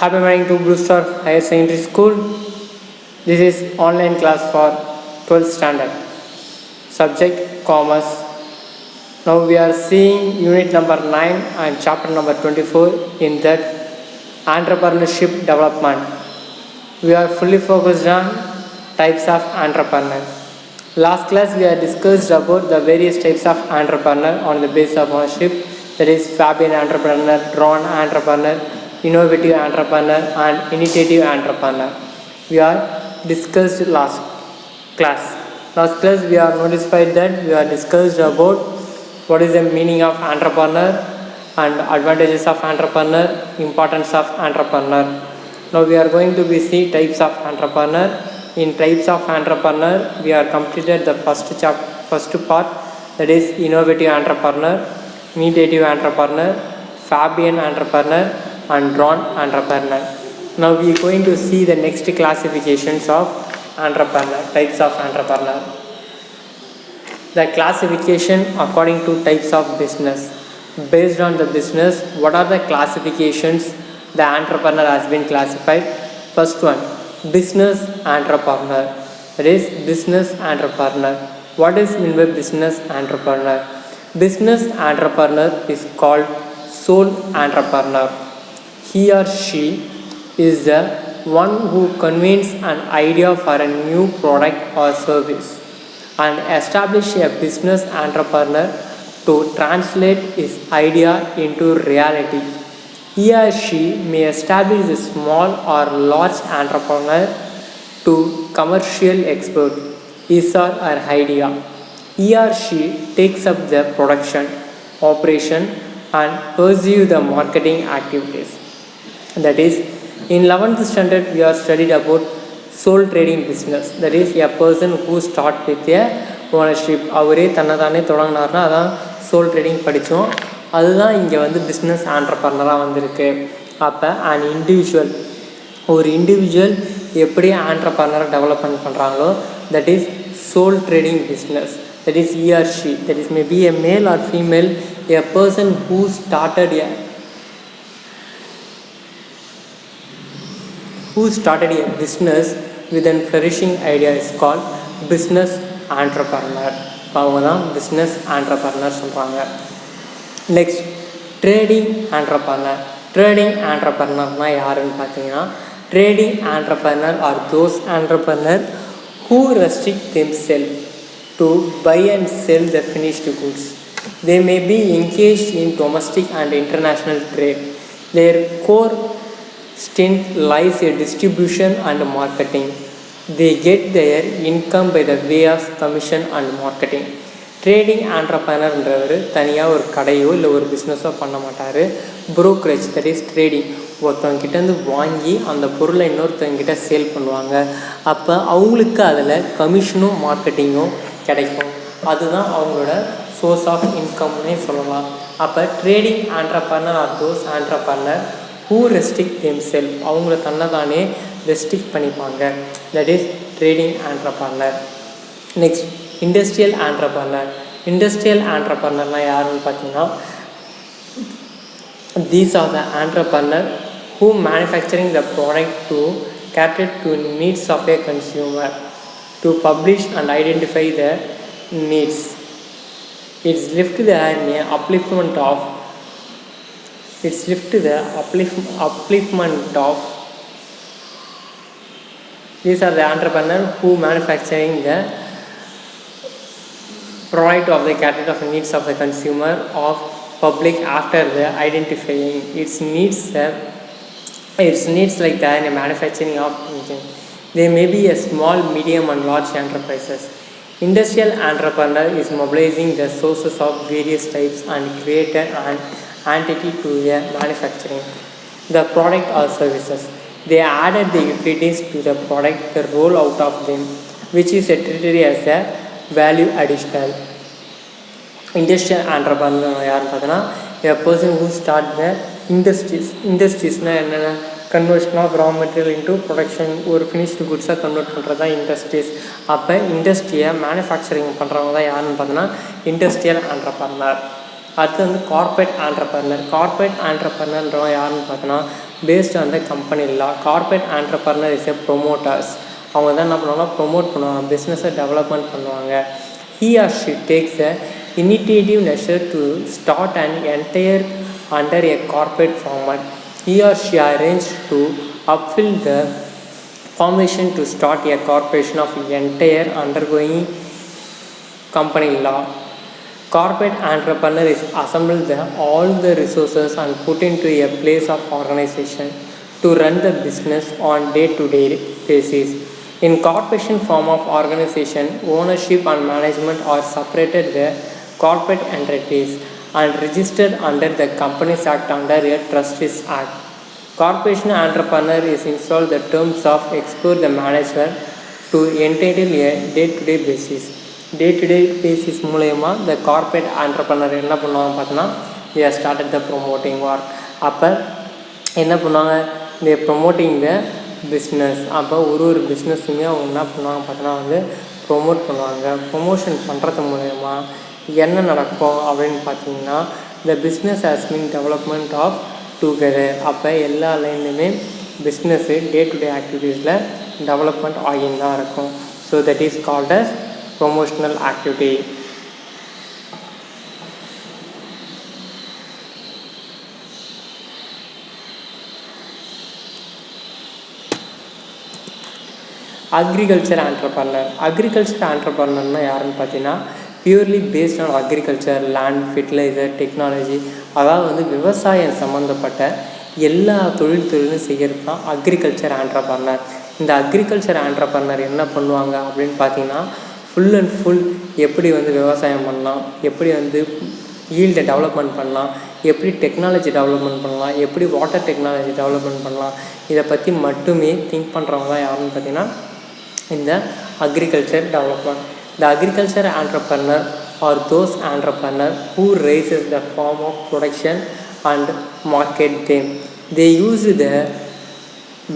Happy morning to Blue Star Higher Secondary School. This is online class for 12th standard. Subject Commerce. Now we are seeing unit number 9 and chapter number 24 in that entrepreneurship development. We are fully focused on types of entrepreneur. Last class we have discussed about the various types of entrepreneur on the basis of ownership, that is Fabian entrepreneur, drawn entrepreneur, innovative entrepreneur and initiative entrepreneur. We are discussed last class. Last class we are notified that we are discussed about what is the meaning of entrepreneur and advantages of entrepreneur, importance of entrepreneur. Now we are going to be see types of entrepreneur. In types of entrepreneur, we are completed the first part, that is innovative entrepreneur, initiative entrepreneur, Fabian entrepreneur and drawn entrepreneur. Now we are going to see the next classifications of entrepreneur, types of entrepreneur. The classification according to types of business. Based on the business, what are the classifications the entrepreneur has been classified? First one, business entrepreneur. That is business entrepreneur. What is meant by business entrepreneur? Business entrepreneur is called sole entrepreneur. He or she is the one who convenes an idea for a new product or service and establish a business entrepreneur to translate his idea into reality. He or she may establish a small or large entrepreneur to commercial export his or her idea. He or she takes up the production, operation and pursue the marketing activities. That is, in 11th standard we have studied about sole trading business. That is a person who start with a ownership. அவரே தன்னைத்தானே தொடங்கினார்னா அதான் soul trading படித்தோம். அதுதான் இங்கே வந்து business ஆண்டர்ப்ரனராக வந்திருக்கு. அப்போ and ஒரு இண்டிவிஜுவல் எப்படி ஆண்டர்ப்ரனரை டெவலப்மெண்ட் பண்ணுறாங்களோ that is sole trading business. That is he or she, that is maybe a male or female, a person who started a business with a flourishing idea is called business entrepreneur. அவங்க தான் business entrepreneur சொல்கிறாங்க. Next trading entrepreneur. Trading ஆண்டர்ப்ரனர்னால் யாருன்னு பார்த்தீங்கன்னா, trading entrepreneur are those entrepreneur who restrict themselves to buy and sell the finished goods. They may be engaged in domestic and international trade. Their core strength lies in distribution and marketing. They get their income by the way of commission and marketing. Trading ஆண்டர்ப்ரனர்ன்றவர் தனியாக ஒரு கடையோ இல்லை ஒரு பிஸ்னஸோ பண்ண மாட்டார். Brokerage, that is trading, ஒருத்தவங்கிட்டேருந்து வாங்கி அந்த பொருளை இன்னொருத்தவங்கிட்ட சேல் பண்ணுவாங்க. அப்போ அவங்களுக்கு அதில் கமிஷனும் மார்க்கெட்டிங்கும் கிடைக்கும். அதுதான் அவங்களோட சோர்ஸ் ஆஃப் இன்கம்னே சொல்லலாம். அப்போ trading entrepreneur are those entrepreneur who restrict themself, அவங்கள தன்னைத்தானே ரெஸ்ட்ரிக்ட் பண்ணிப்பாங்க. That is trading entrepreneur. Next industrial entrepreneur. Industrial ஆண்டர்ப்ரனர்னால் யாருன்னு பார்த்தீங்கன்னா, these are the entrepreneur who manufacturing the product to cater to needs of a consumer, to publish and identify the needs. It's lift the upliftment of these are the entrepreneur who manufacturing the product of the category of needs of the consumer of public after the identifying its needs like that in manufacturing of anything. They may be a small, medium and large enterprises. Industrial entrepreneur is mobilizing the sources of various types and created an entity to a manufacturing the product or services. They added the utilities to the product, the roll out of them, which is treated as a value additional. Industrial entrepreneur யாருன்னு பார்த்தோன்னா, a person who start the இண்டஸ்ட்ரீஸ்னால் என்னென்ன, conversion of raw material into production, ஒரு finished குட்ஸாக convert பண்ணுறது தான் industries. அப்போ இண்டஸ்ட்ரியை மேனுஃபேக்சரிங் பண்ணுறவங்க தான் யாருன்னு பார்த்தோன்னா இண்டஸ்ட்ரியல் ஆண்டர்ப்ரனர். அடுத்து வந்து கார்ப்பரேட் ஆண்டர்ப்ரனர். கார்ப்பரேட் ஆண்டர்ப்ரனர்ன்றவங்க யாருன்னு பார்த்தோன்னா, based on the company law. Corporate entrepreneur is a promoters. அவங்க தான் என்ன பண்ணுவாங்கன்னா ப்ரொமோட் பண்ணுவாங்க, பிஸ்னஸை டெவலப்மெண்ட் பண்ணுவாங்க. He or she takes a initiative measure to start an entire under a corporate format. He or she arranged to upfill the formation to start a corporation of entire undergoing company law. Corporate entrepreneur is assembled all the resources and put into a place of organization to run the business on day-to-day basis. In corporation form of organization, ownership and management are separated the corporate entities and registered under the Companies Act under a Trustees Act. Corporation entrepreneur is installed the terms of explore the manager to entitle a day-to-day basis. Day-to-day basis மூலயமா the corporate entrepreneur என்ன பண்ணுவாங்க பார்த்தோன்னா they have started the promoting work. அப்போ என்ன பண்ணுவாங்க, they promoting the business. அப்போ ஒரு பிஸ்னஸுமே அவங்க என்ன பண்ணுவாங்க பார்த்தோன்னா வந்து ப்ரொமோட் பண்ணுவாங்க. ப்ரொமோஷன் பண்ணுறது மூலயமா என்ன நடக்கும் அப்படின்னு பார்த்தீங்கன்னா the business has been development of together. அப்போ எல்லா லைன்லையுமே பிஸ்னஸ்ஸு டே-டு-டே ஆக்டிவிட்டீஸில் டெவலப்மெண்ட் ஆகின்னு தான் இருக்கும். So that is called as promotional activity. Agriculture entrepreneur. Agriculture entrepreneur யாருன்னு பார்த்தீங்கன்னா purely based on agriculture, land, fertiliser, technology, அதாவது வந்து விவசாயம் சம்மந்தப்பட்ட எல்லா தொழிலும் செய்கிறது தான் அக்ரிகல்ச்சர் ஆண்டர்ப்ரனர். இந்த அக்ரிகல்ச்சர் ஆண்டர்ப்ரனர் என்ன பண்ணுவாங்க அப்படின்னு பார்த்தீங்கன்னா ஃபுல் அண்ட் ஃபுல் எப்படி வந்து விவசாயம் பண்ணலாம், எப்படி வந்து ஈல்டை டெவலப்மெண்ட் பண்ணலாம், எப்படி டெக்னாலஜி டெவலப்மெண்ட் பண்ணலாம், எப்படி வாட்டர் டெக்னாலஜி டெவலப்மெண்ட் பண்ணலாம், இதை பற்றி மட்டுமே திங்க் பண்ணுறவங்க தான் யாருன்னு பார்த்தீங்கன்னா இந்த agriculture development. The agriculture entrepreneur are those entrepreneur who raises the form of production and market them. They use the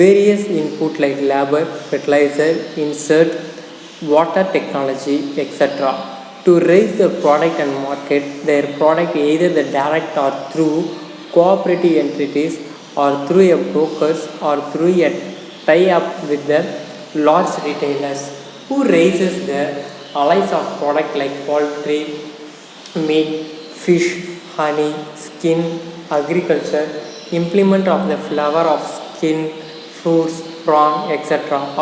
various input like labor, fertilizer, insert, water technology, etc. to raise the product and market their product either the direct or through cooperative entities or through a brokers or through a tie-up with the large retailers who raises the allies of product like poultry, meat, fish, honey, skin, agriculture, implement of the flower of skin, fruits, prawn, etc.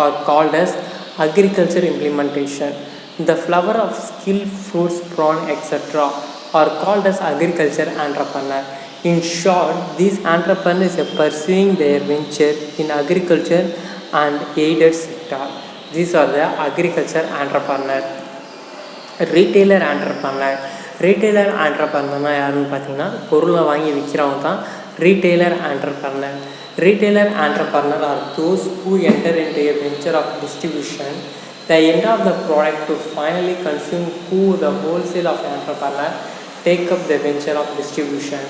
are called as agriculture implementation. The flower of skill, fruits, prawn, etc. are called as agriculture entrepreneur. In short, these entrepreneurs are pursuing their venture in agriculture and aided sector. These are the agriculture entrepreneur. Retailer entrepreneur. Retailer entrepreneur யாருன்னு பார்த்தீங்கன்னா பொருளை வாங்கி விற்கிறவங்க தான் retailer entrepreneur. Retailer entrepreneur are those who enter into a venture of distribution. The end of the product to finally consume who the wholesale of entrepreneur take up the venture of distribution.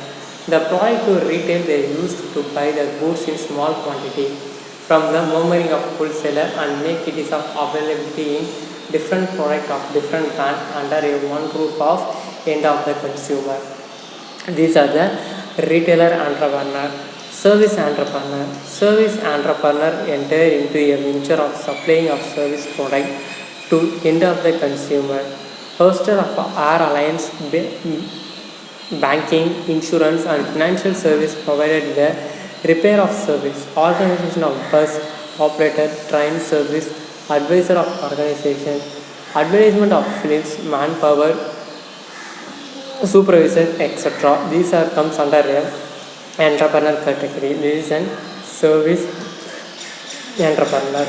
The product to retail they used to buy the goods in small quantity from the murmuring of wholesaler and make it is of availability in different product of different brand under a one roof of end of the consumer. These are the retailer entrepreneur. Service entrepreneur. Service entrepreneur enter into a venture of supplying of service product to end of the consumer. Hoster of Air Alliance, banking, insurance and financial service provided the repair of service, organization of bus, operator, train service, advisor of organization, advertisement of films, manpower, supervisor, etc. These are comes under a entrepreneur category. This is an service entrepreneur.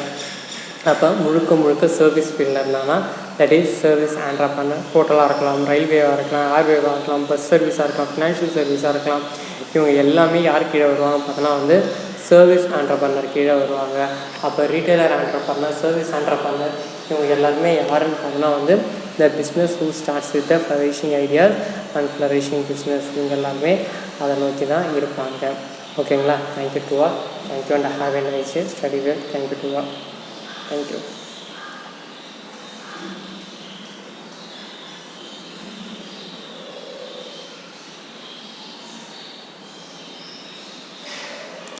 அப்போ முழுக்க service ஃபீல்டில் இருந்தாங்கன்னா that is service entrepreneur. ஹோட்டலாக இருக்கலாம், ரயில்வேவாக இருக்கலாம், ஏர்வேவாக இருக்கலாம், bus சர்வீஸாக இருக்கலாம், financial சர்வீஸாக இருக்கலாம். இவங்க எல்லாமே யார் கீழே வருவாங்க பார்த்தோன்னா வந்து சர்வீஸ் ஆண்டர்ப்ரனர் கீழே வருவாங்க. அப்போ ரீட்டைலர் ஆண்டர்ப்ரனர், சர்வீஸ் ஆண்டர்ப்ரனர் இவங்க எல்லாருமே யாருன்னு பார்த்தோன்னா வந்து the business who starts with the flourishing ideas and flourishing business. இவங்க எல்லாமே அதை நோக்கி தான் இருப்பாங்க. ஓகேங்களா? Thank you to all. Thank you and have a nice day. Study well. Thank you to all. Thank you.